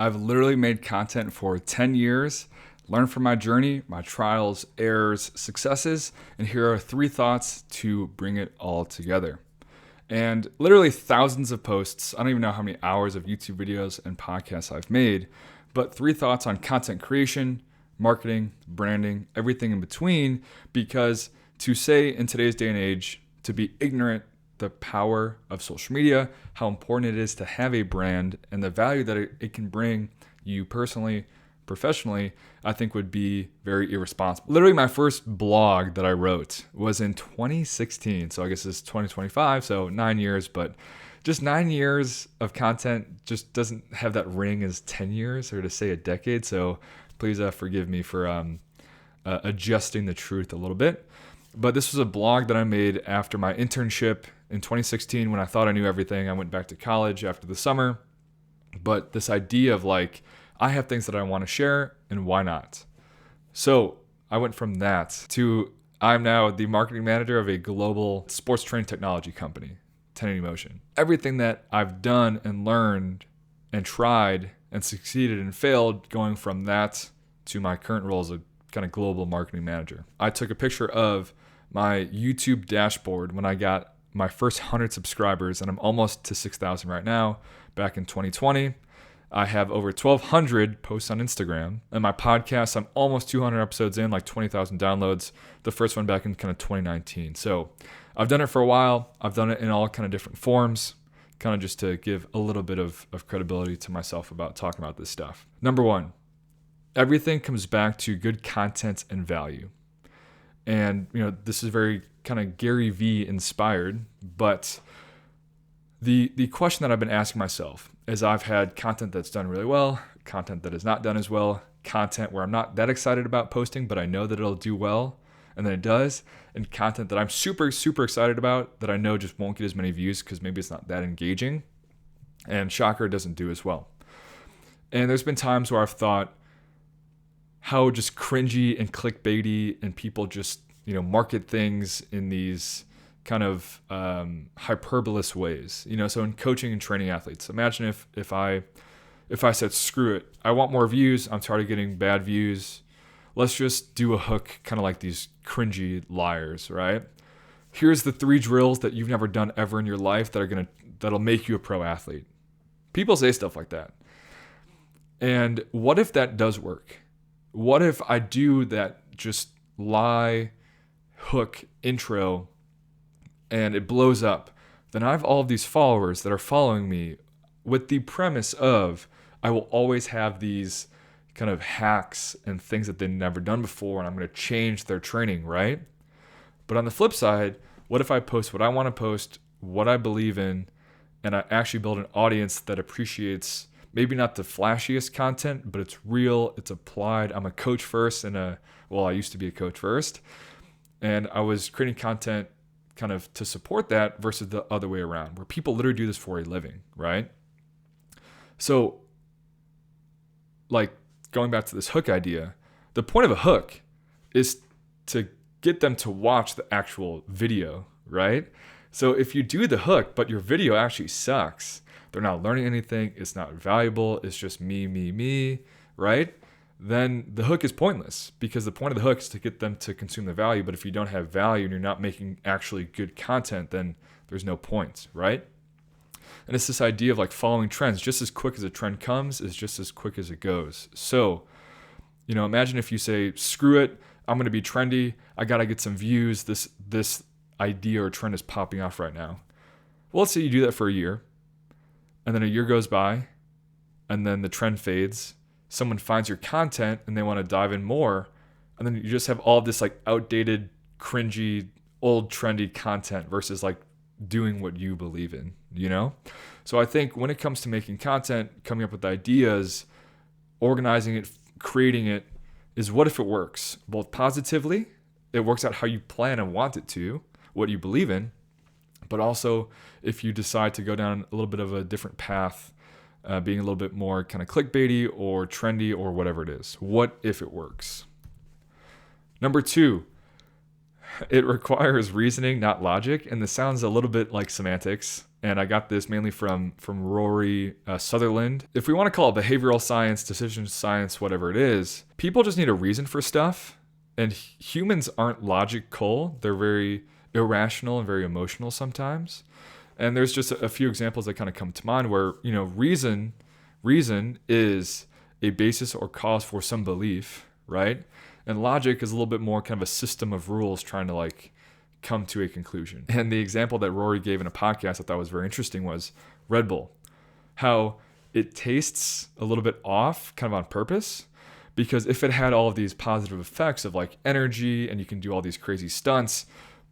I've literally made content for 10 years, learned from my journey, my trials, errors, successes, and here are 3 thoughts to bring it all together. And literally thousands of posts. I don't even know how many hours of YouTube videos and podcasts I've made, but 3 thoughts on content creation, marketing, branding, everything in between, because to say in today's day and age, to be ignorant the power of social media, how important it is to have a brand, and the value that it can bring you personally, professionally, I think would be very irresponsible. Literally, my first blog that I wrote was in 2016. So I guess it's 2025, so 9 years, but just 9 years of content just doesn't have that ring as 10 years or to say a decade. So please forgive me for adjusting the truth a little bit. But this was a blog that I made after my internship in 2016 when I thought I knew everything. I went back to college after the summer. But this idea of like, I have things that I want to share and why not? So I went from that to I'm now the marketing manager of a global sports training technology company, 1080 Motion. Everything that I've done and learned and tried and succeeded and failed going from that to my current role as a kind of global marketing manager. I took a picture of my YouTube dashboard when I got my first 100 subscribers, and I'm almost to 6,000 right now, back in 2020. I have over 1,200 posts on Instagram, and my podcast, I'm almost 200 episodes in, like 20,000 downloads. The first one back in kind of 2019. So I've done it for a while. I've done it in all kind of different forms, kind of just to give a little bit of credibility to myself about talking about this stuff. Number one, everything comes back to good content and value. And, this is very kind of Gary V inspired, but the question that I've been asking myself is I've had content that's done really well, content that has not done as well, content where I'm not that excited about posting, but I know that it'll do well, and then it does, and content that I'm super, super excited about that I know just won't get as many views because maybe it's not that engaging, and shocker, it doesn't do as well. And there's been times where I've thought, how just cringy and clickbaity and people just, market things in these kind of hyperbolous ways. So in coaching and training athletes, imagine if I said, screw it, I want more views, I'm tired of getting bad views. Let's just do a hook kind of like these cringy liars, right? Here's the 3 drills that you've never done ever in your life that'll make you a pro athlete. People say stuff like that. And what if that does work? What if I do that just lie, hook, intro, and it blows up? Then I have all of these followers that are following me with the premise of I will always have these kind of hacks and things that they've never done before, and I'm going to change their training, right? But on the flip side, what if I post what I want to post, what I believe in, and I actually build an audience that appreciates maybe not the flashiest content, but it's real, it's applied. I'm a coach first I used to be a coach first. And I was creating content kind of to support that versus the other way around, where people literally do this for a living, right? So, like, going back to this hook idea, the point of a hook is to get them to watch the actual video, right? So if you do the hook, but your video actually sucks, they're not learning anything, it's not valuable, it's just me, right? Then the hook is pointless, because the point of the hook is to get them to consume the value. But if you don't have value and you're not making actually good content, then there's no point, right? And it's this idea of like following trends. Just as quick as a trend comes is just as quick as it goes. So, imagine if you say, screw it, I'm going to be trendy, I got to get some views, this idea or trend is popping off right now. Well, let's say you do that for a year, and then a year goes by, and then the trend fades. Someone finds your content and they want to dive in more, and then you just have all of this like outdated, cringy, old trendy content versus like doing what you believe in, So I think when it comes to making content, coming up with ideas, organizing it, creating it, is what if it works? Both positively, it works out how you plan and want it to, what you believe in, but also if you decide to go down a little bit of a different path, being a little bit more kind of clickbaity or trendy or whatever it is. What if it works? Number 2, It requires reasoning, not logic, and this sounds a little bit like semantics. And I got this mainly from Rory Sutherland. If we want to call it behavioral science, decision science, whatever it is, people just need a reason for stuff. And humans aren't logical; they're very irrational and very emotional sometimes. And there's just a few examples that kind of come to mind where reason is a basis or cause for some belief, right? And logic is a little bit more kind of a system of rules trying to like come to a conclusion. And the example that Rory gave in a podcast I thought was very interesting was Red Bull. How it tastes a little bit off kind of on purpose, because if it had all of these positive effects of like energy and you can do all these crazy stunts,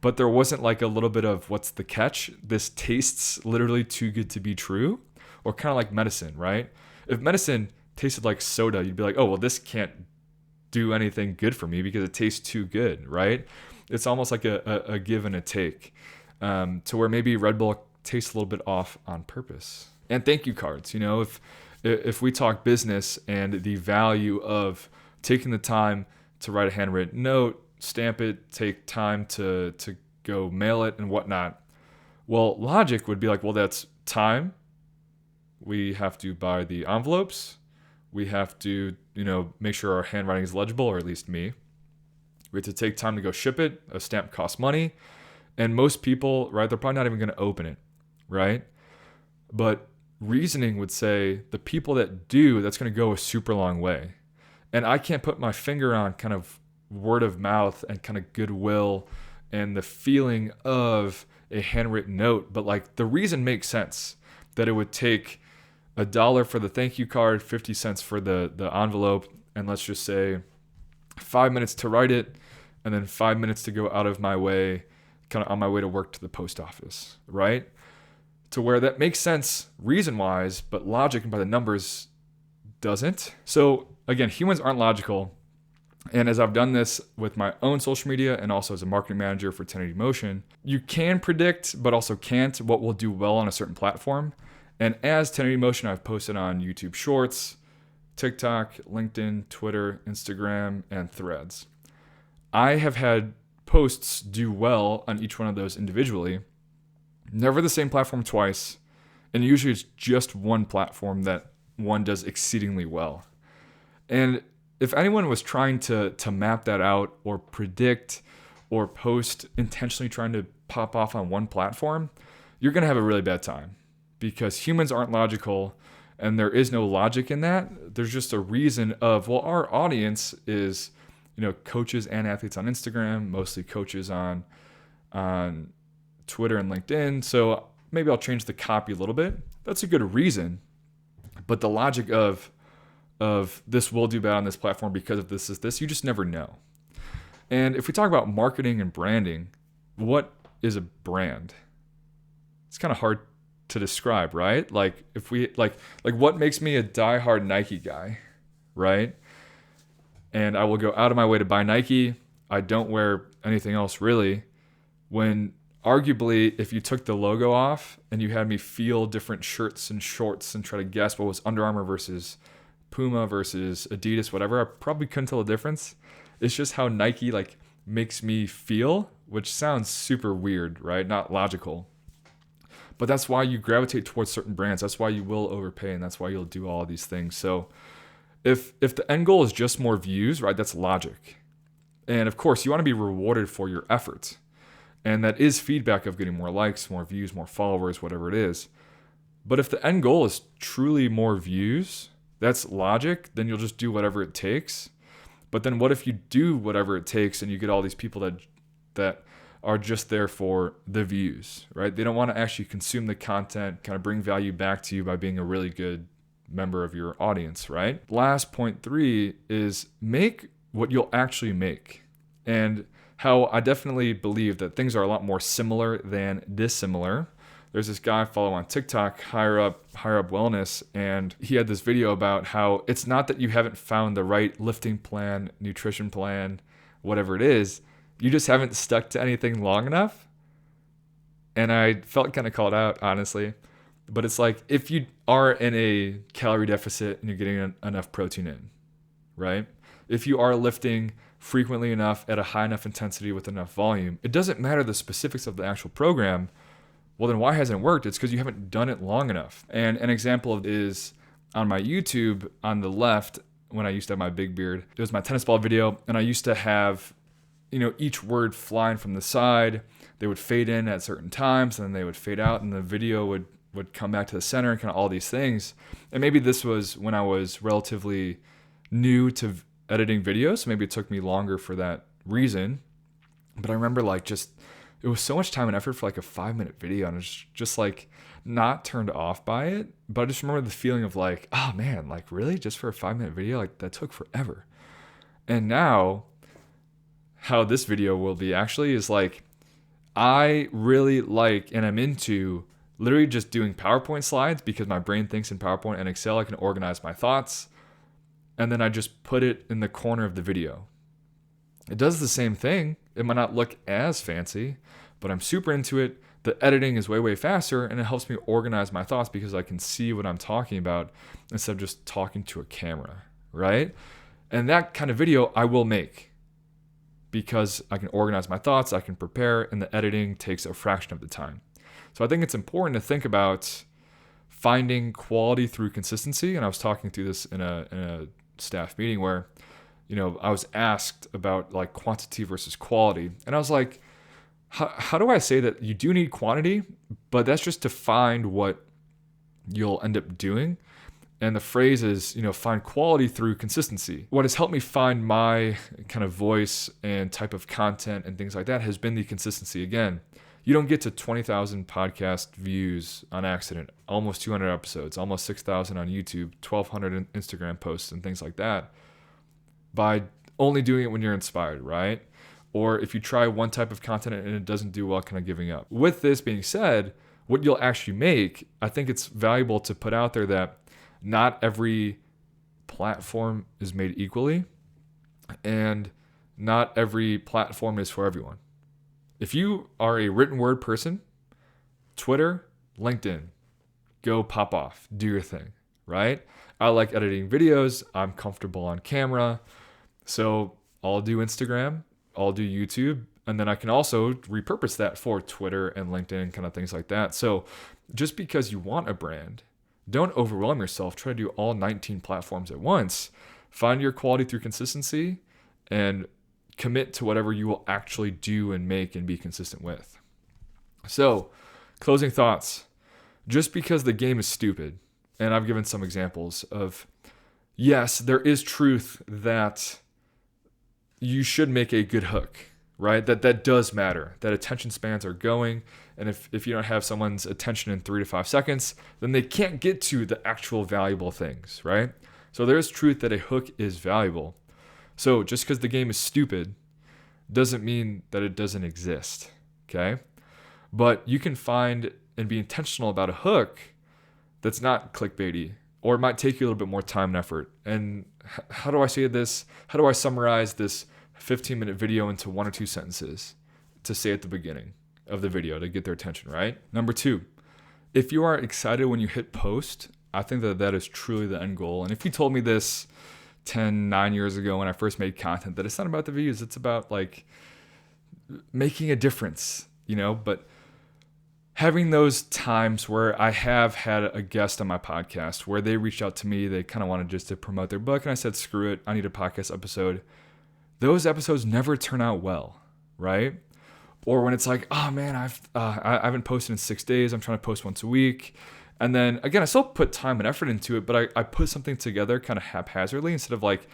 but there wasn't like a little bit of what's the catch? This tastes literally too good to be true, or kind of like medicine, right? If medicine tasted like soda, you'd be like, oh, well, this can't do anything good for me because it tastes too good, right? It's almost like a give and a take, to where maybe Red Bull tastes a little bit off on purpose. And thank you cards, if we talk business and the value of taking the time to write a handwritten note, stamp it, take time to go mail it and whatnot. Well, logic would be like, well, that's time. We have to buy the envelopes. We have to, make sure our handwriting is legible, or at least me. We have to take time to go ship it. A stamp costs money. And most people, right, they're probably not even going to open it, right? But reasoning would say the people that do, that's going to go a super long way. And I can't put my finger on kind of word of mouth and kind of goodwill and the feeling of a handwritten note, but like the reason makes sense that it would take $1 for the thank you card, 50 cents for the envelope, and let's just say 5 minutes to write it, and then 5 minutes to go out of my way, kind of on my way to work to the post office, right? To where that makes sense reason-wise, but logic and by the numbers doesn't. So again, humans aren't logical. And as I've done this with my own social media and also as a marketing manager for 1080 Motion, you can predict, but also can't, what will do well on a certain platform. And as 1080 Motion, I've posted on YouTube Shorts, TikTok, LinkedIn, Twitter, Instagram, and Threads. I have had posts do well on each one of those individually, never the same platform twice, and usually it's just one platform that one does exceedingly well. And if anyone was trying to map that out or predict or post intentionally trying to pop off on one platform, you're going to have a really bad time, because humans aren't logical and there is no logic in that. There's just a reason of, well, our audience is, coaches and athletes on Instagram, mostly coaches on Twitter and LinkedIn. So maybe I'll change the copy a little bit. That's a good reason. But the logic of this will do bad on this platform because of this is this, you just never know. And if we talk about marketing and branding, what is a brand? It's kind of hard to describe, right? Like if we like what makes me a diehard Nike guy, right? And I will go out of my way to buy Nike. I don't wear anything else really. When arguably, if you took the logo off and you had me feel different shirts and shorts and try to guess what was Under Armour versus Puma versus Adidas, whatever, I probably couldn't tell the difference. It's just how Nike makes me feel, which sounds super weird, right? Not logical. But that's why you gravitate towards certain brands. That's why you will overpay, and that's why you'll do all of these things. So if the end goal is just more views, right, that's logic. And of course, you want to be rewarded for your efforts. And that is feedback of getting more likes, more views, more followers, whatever it is. But if the end goal is truly more views, that's logic, then you'll just do whatever it takes. But then what if you do whatever it takes and you get all these people that are just there for the views, right? They don't want to actually consume the content, kind of bring value back to you by being a really good member of your audience, right? Last point 3 is make what you'll actually make. And how I definitely believe that things are a lot more similar than dissimilar. There's this guy I follow on TikTok, Higher Up Wellness, and he had this video about how it's not that you haven't found the right lifting plan, nutrition plan, whatever it is, you just haven't stuck to anything long enough. And I felt kind of called out, honestly. But it's like, if you are in a calorie deficit and you're getting enough protein in, right? If you are lifting frequently enough at a high enough intensity with enough volume. It doesn't matter the specifics of the actual program. Well, then why hasn't it worked? It's because you haven't done it long enough. And an example is on my YouTube on the left, when I used to have my big beard, it was my tennis ball video. And I used to have, each word flying from the side. They would fade in at certain times and then they would fade out and the video would come back to the center and kind of all these things. And maybe this was when I was relatively new to editing videos. So maybe it took me longer for that reason. But I remember it was so much time and effort for like a 5-minute video and it's just like not turned off by it. But I just remember the feeling of like, oh man, like really just for a 5-minute video, like that took forever. And now how this video will be actually is like, I really like and I'm into literally just doing PowerPoint slides because my brain thinks in PowerPoint and Excel. I can organize my thoughts and then I just put it in the corner of the video. It does the same thing. It might not look as fancy, but I'm super into it. The editing is way, way faster and it helps me organize my thoughts because I can see what I'm talking about instead of just talking to a camera, right? And that kind of video I will make because I can organize my thoughts, I can prepare, and the editing takes a fraction of the time. So I think it's important to think about finding quality through consistency. And I was talking through this in a staff meeting where, I was asked about like quantity versus quality. And I was like, how do I say that you do need quantity, but that's just to find what you'll end up doing. And the phrase is, find quality through consistency. What has helped me find my kind of voice and type of content and things like that has been the consistency. Again, you don't get to 20,000 podcast views on accident, almost 200 episodes, almost 6,000 on YouTube, 1,200 Instagram posts and things like that by only doing it when you're inspired, right? Or if you try one type of content and it doesn't do well, kind of giving up. With this being said, what you'll actually make, I think it's valuable to put out there that not every platform is made equally and not every platform is for everyone. If you are a written word person, Twitter, LinkedIn, go pop off, do your thing, right? I like editing videos. I'm comfortable on camera. So I'll do Instagram, I'll do YouTube, and then I can also repurpose that for Twitter and LinkedIn and kind of things like that. So just because you want a brand, don't overwhelm yourself. Try to do all 19 platforms at once. Find your quality through consistency and commit to whatever you will actually do and make and be consistent with. So, closing thoughts. Just because the game is stupid, and I've given some examples of, yes, there is truth that you should make a good hook, right? That does matter, that attention spans are going. And if you don't have someone's attention in 3 to 5 seconds, then they can't get to the actual valuable things, right? So there's truth that a hook is valuable. So just because the game is stupid doesn't mean that it doesn't exist, okay? But you can find and be intentional about a hook that's not clickbaity, or it might take you a little bit more time and effort. And how do I say this? How do I summarize this 15-minute video into 1 or 2 sentences to say at the beginning of the video to get their attention, right? Number 2, if you are excited when you hit post, I think that is truly the end goal. And if you told me this 9 years ago when I first made content, that it's not about the views, it's about like making a difference, but having those times where I have had a guest on my podcast where they reached out to me, they kind of wanted just to promote their book. And I said, screw it, I need a podcast episode. Those episodes never turn out well, right? Or when it's like, oh man, I haven't posted in 6 days. I'm trying to post once a week. And then again, I still put time and effort into it, but I put something together kind of haphazardly instead of like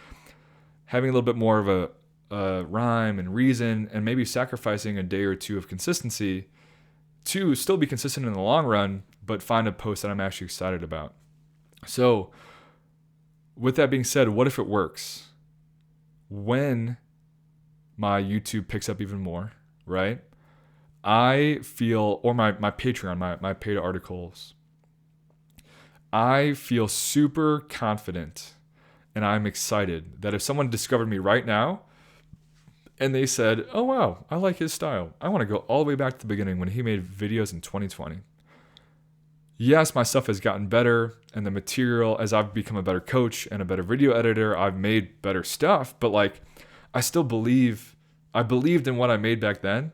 having a little bit more of a rhyme and reason and maybe sacrificing a day or two of consistency to still be consistent in the long run, but find a post that I'm actually excited about. So with that being said, what if it works? When my YouTube picks up even more, right? I feel, or my Patreon, my paid articles, I feel super confident and I'm excited that if someone discovered me right now and they said, oh wow, I like his style, I want to go all the way back to the beginning when he made videos in 2020. Yes, my stuff has gotten better and the material, as I've become a better coach and a better video editor, I've made better stuff, but like I believed in what I made back then,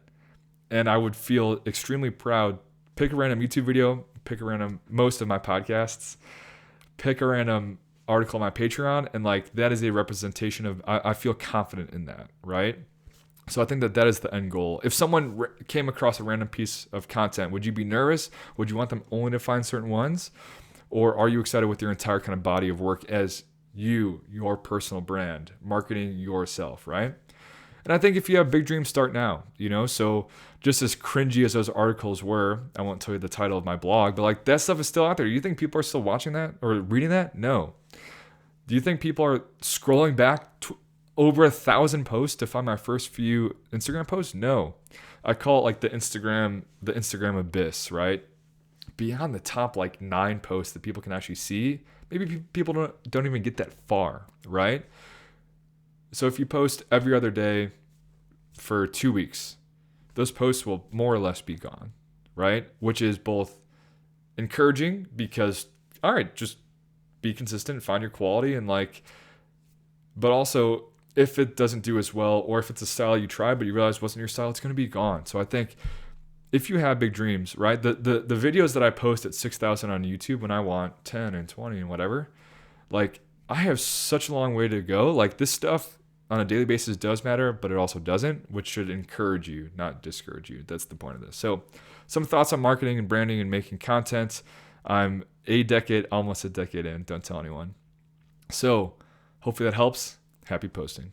and I would feel extremely proud. Pick a random YouTube video, pick a random, most of my podcasts, pick a random article on my Patreon, and like that is a representation of, I feel confident in that, right? So I think that is the end goal. If someone came across a random piece of content, would you be nervous? Would you want them only to find certain ones? Or are you excited with your entire kind of body of work as your personal brand, marketing yourself, right? And I think if you have big dreams, start now, So just as cringy as those articles were, I won't tell you the title of my blog, but like that stuff is still out there. Do you think people are still watching that or reading that? No. Do you think people are scrolling back to over 1,000 posts to find my first few Instagram posts? No. I call it like the Instagram abyss, right? Beyond the top like 9 posts that people can actually see, maybe people don't even get that far, right? So if you post every other day for 2 weeks, those posts will more or less be gone, right? Which is both encouraging because, all right, just be consistent, find your quality, and but also if it doesn't do as well, or if it's a style you tried but you realize wasn't your style, it's going to be gone. So I think if you have big dreams, right, the videos that I post at 6,000 on YouTube when I want 10 and 20 and whatever, like I have such a long way to go. Like this stuff on a daily basis does matter, but it also doesn't, which should encourage you, not discourage you. That's the point of this. So some thoughts on marketing and branding and making content. I'm almost a decade in. Don't tell anyone. So hopefully that helps. Happy posting.